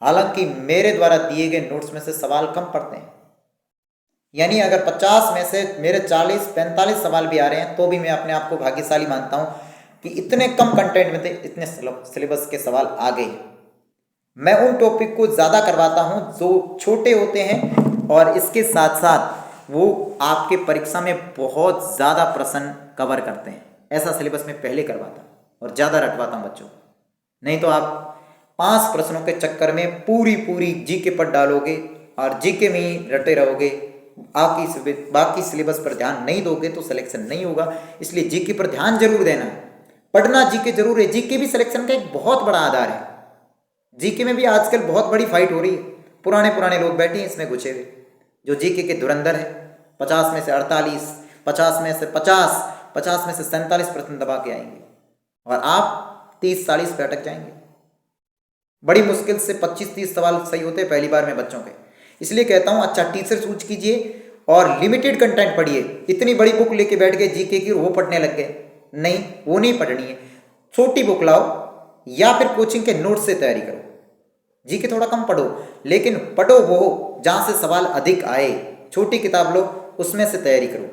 हालांकि मेरे द्वारा दिए गए नोट्स में से सवाल कम पढ़ते हैं, यानी अगर 50 में से मेरे 40-45 सवाल भी आ रहे हैं तो भी मैं अपने आप को भाग्यशाली मानता हूँ कि इतने कम कंटेंट में थे, इतने सिलेबस के सवाल आ गए। मैं उन टॉपिक को ज़्यादा करवाता हूँ जो छोटे होते हैं और इसके साथ साथ वो आपके परीक्षा में बहुत ज़्यादा प्रश्न कवर करते हैं। ऐसा सिलेबस में पहले करवाता और ज़्यादा रटवाता हूँ बच्चों, नहीं तो आप 5 प्रश्नों के चक्कर में पूरी जीके पढ़ डालोगे और जीके में ही रटे रहोगे, बाकी सिलेबस पर ध्यान नहीं दोगे तो सिलेक्शन नहीं होगा। इसलिए जीके पर ध्यान जरूर देना, पढ़ना जीके जरूर है। जीके भी सिलेक्शन का एक बहुत बड़ा आधार है। जीके में भी आजकल बहुत बड़ी फाइट हो रही है, पुराने लोग बैठे हैं इसमें घुसे हुए, जो जीके के धुरंधर है। 50 में से 48, 50 में से 50, 50 में से 47 प्रश्न दबा के आएंगे और आप 30-40 पे अटक जाएंगे। बड़ी मुश्किल से 25-30 सवाल सही होते हैं पहली बार में बच्चों के। इसलिए कहता हूँ अच्छा टीचर चूज कीजिए और लिमिटेड कंटेंट पढ़िए। इतनी बड़ी बुक लेके बैठ गए जीके की, वो पढ़ने लग गए, नहीं, वो नहीं पढ़नी है। छोटी बुक लाओ या फिर कोचिंग के नोट से तैयारी करो। जीके थोड़ा कम पढ़ो, लेकिन पढ़ो वो जहाँ से सवाल अधिक आए। छोटी किताब लो, उसमें से तैयारी करो,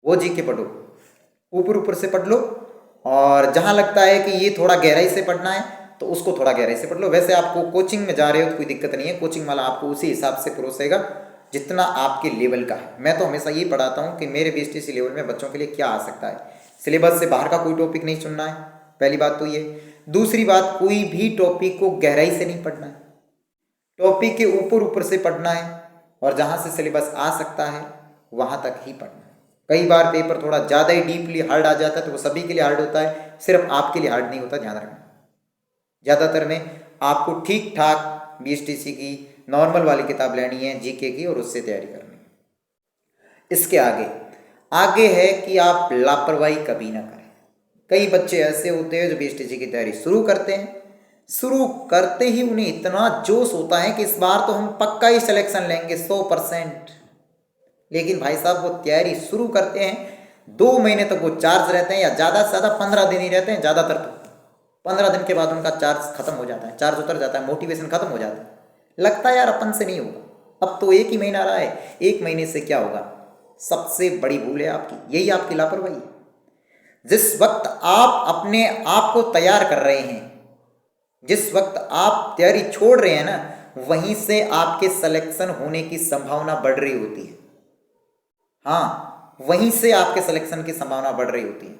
वो जीके पढ़ो, ऊपर से पढ़ लो। और जहाँ लगता है कि ये थोड़ा गहराई से पढ़ना है तो उसको थोड़ा गहराई से पढ़ लो। वैसे आपको कोचिंग में जा रहे हो तो कोई दिक्कत नहीं है, कोचिंग वाला आपको उसी हिसाब से परोसेगा जितना आपके लेवल का है। मैं तो हमेशा ये पढ़ाता हूँ कि मेरे बीएसटीसी लेवल में बच्चों के लिए क्या आ सकता है। सिलेबस से बाहर का कोई टॉपिक नहीं चुनना है, पहली बात तो ये। दूसरी बात, कोई भी टॉपिक को गहराई से नहीं पढ़ना है, टॉपिक के ऊपर से पढ़ना है और जहाँ से सिलेबस आ सकता है वहाँ तक ही पढ़ना है। कई बार पेपर थोड़ा ज़्यादा ही डीपली हार्ड आ जाता है तो वो सभी के लिए हार्ड होता है, सिर्फ आपके लिए हार्ड नहीं होता, ध्यान रखना। ज़्यादातर में आपको ठीक ठाक बीएसटीसी की नॉर्मल वाली किताब लेनी है जीके की और उससे तैयारी करनी है। इसके आगे है कि आप लापरवाही कभी ना करें। कई बच्चे ऐसे होते हैं जो बीएसटीसी की तैयारी शुरू करते हैं, शुरू करते ही उन्हें इतना जोश होता है कि इस बार तो हम पक्का ही सिलेक्शन लेंगे 100%। लेकिन भाई साहब वो तैयारी शुरू करते हैं, 2 महीने तक वो चार्ज रहते हैं या ज़्यादा से ज़्यादा 15 दिन ही रहते हैं, ज़्यादातर तो 15 दिन के बाद उनका चार्ज खत्म हो जाता है, चार्ज उतर जाता है, मोटिवेशन खत्म हो जाता है। लगता है यार अपन से नहीं होगा, अब तो 1 ही महीना रहा है, 1 महीने से क्या होगा। सबसे बड़ी भूल है आपकी, यही आपकी लापरवाही है। जिस वक्त आप अपने आप को तैयार कर रहे हैं, जिस वक्त आप तैयारी छोड़ रहे हैं ना, वहीं से आपके सिलेक्शन होने की संभावना बढ़ रही होती है। हाँ, वहीं से आपके सिलेक्शन की संभावना बढ़ रही होती है।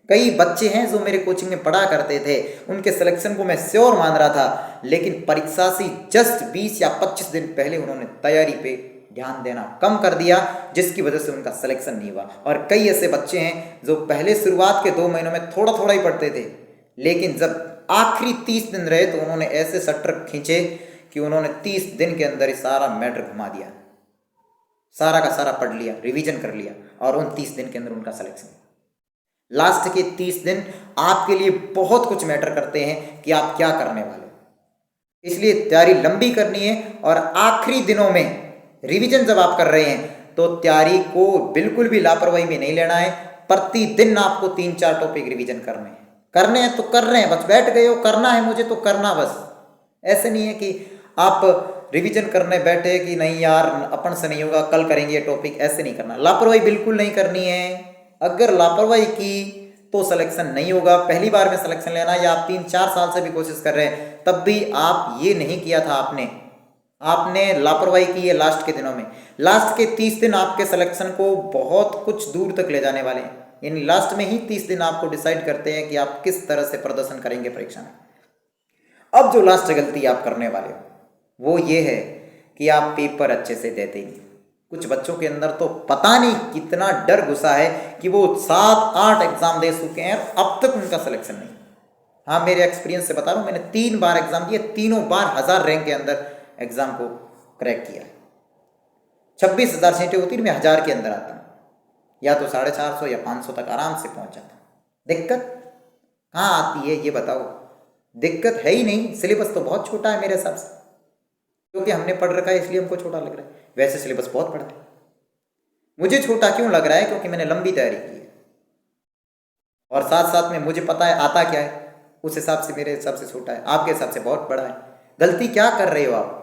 कई बच्चे हैं जो मेरे कोचिंग में पढ़ा करते थे, उनके सिलेक्शन को मैं श्योर मान रहा था, लेकिन परीक्षा से जस्ट 20 या 25 दिन पहले उन्होंने तैयारी पे ध्यान देना कम कर दिया, जिसकी वजह से उनका सिलेक्शन नहीं हुआ। और कई ऐसे बच्चे हैं जो पहले शुरुआत के 2 महीनों में थोड़ा ही पढ़ते थे, लेकिन जब आखिरी 30 दिन रहे तो उन्होंने ऐसे सट्टर खींचे कि उन्होंने 30 दिन के अंदर ही सारा मैटर घुमा दिया, सारा का सारा पढ़ लिया, रिवीजन कर लिया और उन 30 दिन के अंदर उनका सिलेक्शन। लास्ट के 30 दिन आपके लिए बहुत कुछ मैटर करते हैं कि आप क्या करने वाले। इसलिए तैयारी लंबी करनी है और आखिरी दिनों में रिवीजन जब आप कर रहे हैं तो तैयारी को बिल्कुल भी लापरवाही में नहीं लेना है। प्रतिदिन आपको 3-4 टॉपिक रिवीजन करने हैं तो कर रहे हैं, बस बैठ गए हो, करना है मुझे तो करना बस। ऐसे नहीं है कि आप रिवीजन करने बैठे कि नहीं यार अपन से नहीं होगा, कल करेंगे ये टॉपिक, ऐसे नहीं करना। लापरवाही बिल्कुल नहीं करनी है। अगर लापरवाही की तो सिलेक्शन नहीं होगा। पहली बार में सिलेक्शन लेना या आप 3-4 साल से भी कोशिश कर रहे हैं तब भी आप ये नहीं किया था, आपने लापरवाही की है। लास्ट के दिनों में, लास्ट के 30 दिन आपके सिलेक्शन को बहुत कुछ दूर तक ले जाने वाले हैं। यानी लास्ट में ही 30 दिन आपको डिसाइड करते हैं कि आप किस तरह से प्रदर्शन करेंगे परीक्षा में। अब जो लास्ट गलती आप करने वाले हो वो ये है कि आप पेपर अच्छे से देते ही नहीं। कुछ बच्चों के अंदर तो पता नहीं कितना डर घुसा है कि वो 7-8 एग्जाम दे चुके हैं और अब तक उनका सिलेक्शन नहीं। हाँ, मेरे एक्सपीरियंस से बता रहा हूँ, मैंने 3 बार एग्जाम दिए, तीनों बार 1000 रैंक के अंदर एग्जाम को क्रैक किया है। 26,000 सीटें होती है, मैं 1000 के अंदर आता हूँ, या तो 450 या 500 तक आराम से पहुंच जाता हूँ। दिक्कत कहाँ आती है ये बताओ? दिक्कत है ही नहीं, सिलेबस तो बहुत छोटा है मेरे हिसाब से, क्योंकि हमने पढ़ रखा है इसलिए हमको छोटा लग रहा है। वैसे सिलेबस बहुत बड़ा है। मुझे छोटा क्यों लग रहा है? क्योंकि मैंने लंबी तैयारी की है और साथ साथ में मुझे पता है आता क्या है, उस हिसाब से मेरे हिसाब से छोटा है, आपके हिसाब से बहुत बड़ा है। गलती क्या कर रहे हो आप?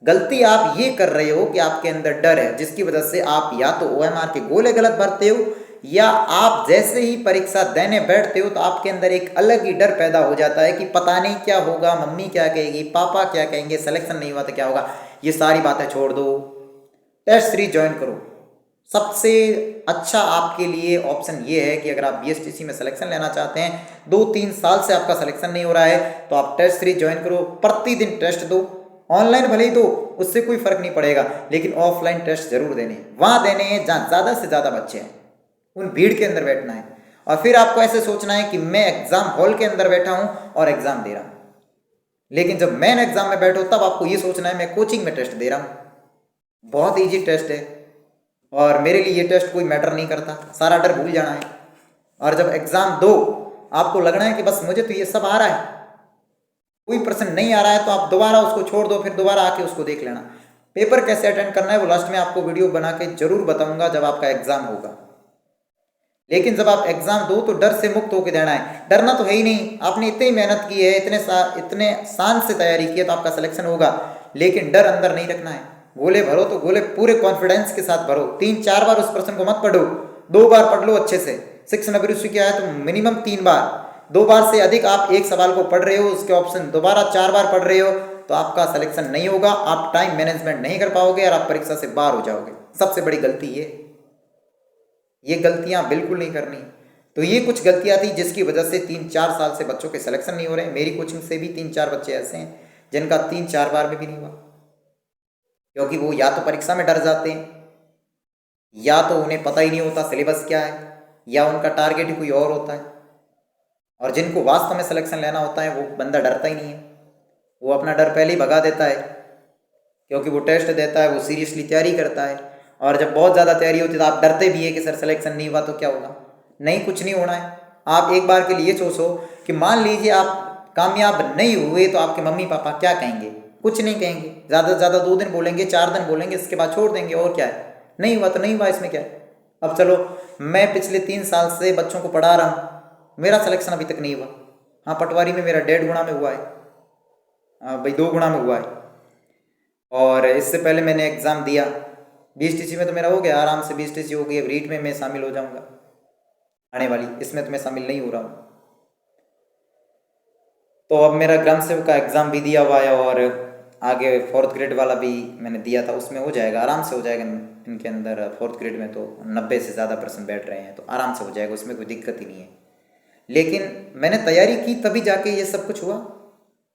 गलती आप ये कर रहे हो कि आपके अंदर डर है, जिसकी वजह से आप या तो OMR के गोले गलत भरते हो, या आप जैसे ही परीक्षा देने बैठते हो तो आपके अंदर एक अलग ही डर पैदा हो जाता है कि पता नहीं क्या होगा, मम्मी क्या कहेगी, पापा क्या कहेंगे, सिलेक्शन नहीं हुआ तो क्या होगा। ये सारी बातें छोड़ दो, टेस्ट सीरीज ज्वाइन करो। सबसे अच्छा आपके लिए ऑप्शन ये है कि अगर आप BSTC में सिलेक्शन लेना चाहते हैं, 2-3 साल से आपका सिलेक्शन नहीं हो रहा है, तो आप टेस्ट सीरीज ज्वाइन करो। प्रतिदिन टेस्ट दो, ऑनलाइन भले ही दो, उससे कोई फर्क नहीं पड़ेगा, लेकिन ऑफलाइन टेस्ट जरूर देने, वहां देने हैं जहाँ ज़्यादा से ज़्यादा बच्चे हैं, उन भीड़ के अंदर बैठना है। और फिर आपको ऐसे सोचना है कि मैं एग्जाम हॉल के अंदर बैठा हूं और एग्जाम दे रहा हूं, लेकिन जब मैं एग्जाम में बैठो तब आपको ये सोचना है मैं कोचिंग में टेस्ट दे रहा हूं। बहुत ईजी टेस्ट है और मेरे लिए ये टेस्ट कोई मैटर नहीं करता, सारा डर भूल जाना है। और जब एग्जाम दो आपको लगना है कि बस मुझे तो ये सब आ रहा है, कोई प्रश्न नहीं आ रहा है, तो आप दोबारा उसको छोड़ दो, फिर दोबारा आके उसको देख लेना। पेपर कैसे अटेंड करना है वो लास्ट में आपको वीडियो बना के जरूर बताऊंगा जब आपका एग्जाम होगा। लेकिन जब आप एग्जाम दो तो डर से मुक्त होकर देना है। डरना तो है ही नहीं, आपने इतनी मेहनत की है, इतने शान से तैयारी की है, तो आपका सिलेक्शन होगा। लेकिन डर अंदर नहीं रखना है। गोले भरो तो गोले पूरे कॉन्फिडेंस के साथ भरो। 3-4 बार उस प्रश्न को मत पढ़ो, 2 बार पढ़ लो अच्छे से। 6 नंबर क्या है तो मिनिमम 3 बार, 2 बार से अधिक आप एक सवाल को पढ़ रहे हो, उसके ऑप्शन दोबारा 4 बार पढ़ रहे हो, तो आपका सिलेक्शन नहीं होगा। आप टाइम मैनेजमेंट नहीं कर पाओगे और आप परीक्षा से बाहर हो जाओगे। सबसे बड़ी गलती ये गलतियां बिल्कुल नहीं करनी। तो ये कुछ गलतियां थी जिसकी वजह से 3-4 साल से बच्चों के सिलेक्शन नहीं हो रहे हैं। मेरी कोचिंग से भी 3-4 बच्चे ऐसे हैं जिनका 3-4 बार में भी नहीं हुआ, क्योंकि वो या तो परीक्षा में डर जाते हैं, या तो उन्हें पता ही नहीं होता सिलेबस क्या है, या उनका टारगेट ही कोई और होता है। और जिनको वास्तव में सिलेक्शन लेना होता है वो बंदा डरता ही नहीं है, वो अपना डर पहले ही भगा देता है, क्योंकि वो टेस्ट देता है, वो सीरियसली तैयारी करता है। और जब बहुत ज़्यादा तैयारी होती है तो आप डरते भी है कि सर सिलेक्शन नहीं हुआ तो क्या होगा। नहीं, कुछ नहीं होना है। आप एक बार के लिए सोचो कि मान लीजिए आप कामयाब नहीं हुए तो आपके मम्मी पापा क्या कहेंगे? कुछ नहीं कहेंगे, ज़्यादा से ज़्यादा 2 दिन बोलेंगे, 4 दिन बोलेंगे, इसके बाद छोड़ देंगे। और क्या है, नहीं हुआ तो नहीं हुआ, इसमें क्या है। अब चलो, मैं पिछले 3 साल से बच्चों को पढ़ा रहा हूँ, मेरा सिलेक्शन अभी तक नहीं हुआ। हाँ, पटवारी में मेरा 1.5 गुना में हुआ है, हाँ भाई 2 गुना में हुआ है। और इससे पहले मैंने एग्ज़ाम दिया BSTC में, तो मेरा हो गया आराम से, BSTC हो गई। अब रीट में मैं शामिल हो जाऊंगा आने वाली, इसमें तो मैं शामिल नहीं हो रहा हूँ। तो अब मेरा ग्राम सेवक का एग्ज़ाम भी दिया हुआ है और आगे 4th ग्रेड वाला भी मैंने दिया था, उसमें हो जाएगा, आराम से हो जाएगा। इनके अंदर 4th ग्रेड में तो 90 से ज़्यादा % बैठ रहे हैं, तो आराम से हो जाएगा, उसमें कोई दिक्कत ही नहीं है। लेकिन मैंने तैयारी की तभी जाके ये सब कुछ हुआ।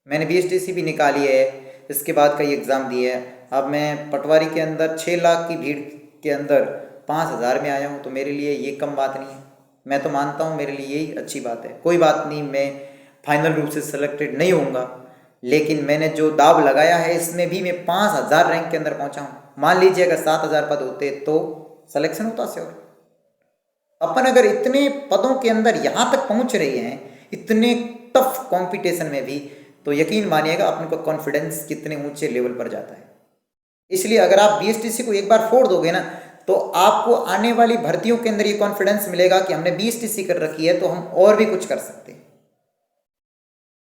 मैंने BSTC भी निकाली है, इसके बाद का ये एग्ज़ाम दिया है। अब मैं पटवारी के अंदर 6 लाख की भीड़ के अंदर 5,000 में आया हूँ, तो मेरे लिए ये कम बात नहीं है। मैं तो मानता हूँ मेरे लिए यही अच्छी बात है। कोई बात नहीं, मैं फाइनल रूप से सिलेक्टेड नहीं होऊंगा, लेकिन मैंने जो दाव लगाया है इसमें भी मैं 5,000 रैंक के अंदर पहुँचा हूँ। मान लीजिए अगर 7,000 पद होते तो सिलेक्शन होता श्योर। अपन अगर इतने पदों के अंदर यहाँ तक पहुँच रहे हैं, इतने टफ कॉम्पिटिशन में भी, तो यकीन मानिएगा अपन का कॉन्फिडेंस कितने ऊंचे लेवल पर जाता है। इसलिए अगर आप BSTC को एक बार फोड़ दोगे ना, तो आपको आने वाली भर्तियों के अंदर ये कॉन्फिडेंस मिलेगा कि हमने BSTC कर रखी है तो हम और भी कुछ कर सकते हैं।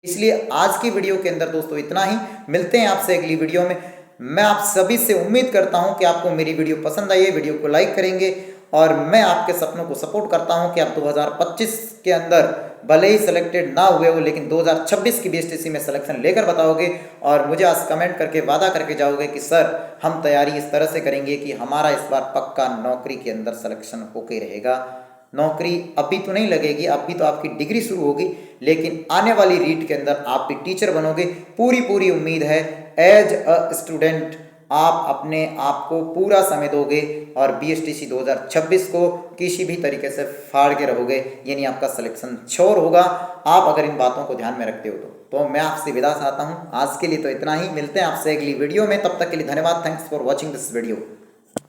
इसलिए आज की वीडियो के अंदर दोस्तों इतना ही। मिलते हैं आपसे अगली वीडियो में। मैं आप सभी से उम्मीद करता हूं कि आपको मेरी वीडियो पसंद आई है, वीडियो को लाइक करेंगे, और मैं आपके सपनों को सपोर्ट करता हूं कि आप 2025 के अंदर भले ही सिलेक्टेड ना हुए हो, लेकिन 2026 की BSTC में सिलेक्शन लेकर बताओगे और मुझे आज कमेंट करके वादा करके जाओगे कि सर हम तैयारी इस तरह से करेंगे कि हमारा इस बार पक्का नौकरी के अंदर सिलेक्शन होके रहेगा। नौकरी अभी तो नहीं लगेगी, अभी तो आपकी डिग्री शुरू होगी, लेकिन आने वाली रीट के अंदर आप भी टीचर बनोगे, पूरी उम्मीद है। एज अ स्टूडेंट आप अपने आप को पूरा समय दोगे और BSTC 2026 को किसी भी तरीके से फाड़ के रहोगे, यानी आपका सिलेक्शन श्योर होगा, आप अगर इन बातों को ध्यान में रखते हो तो मैं आपसे विदा चाहता हूं। आज के लिए तो इतना ही, मिलते हैं आपसे अगली वीडियो में, तब तक के लिए धन्यवाद। Thanks for watching this video.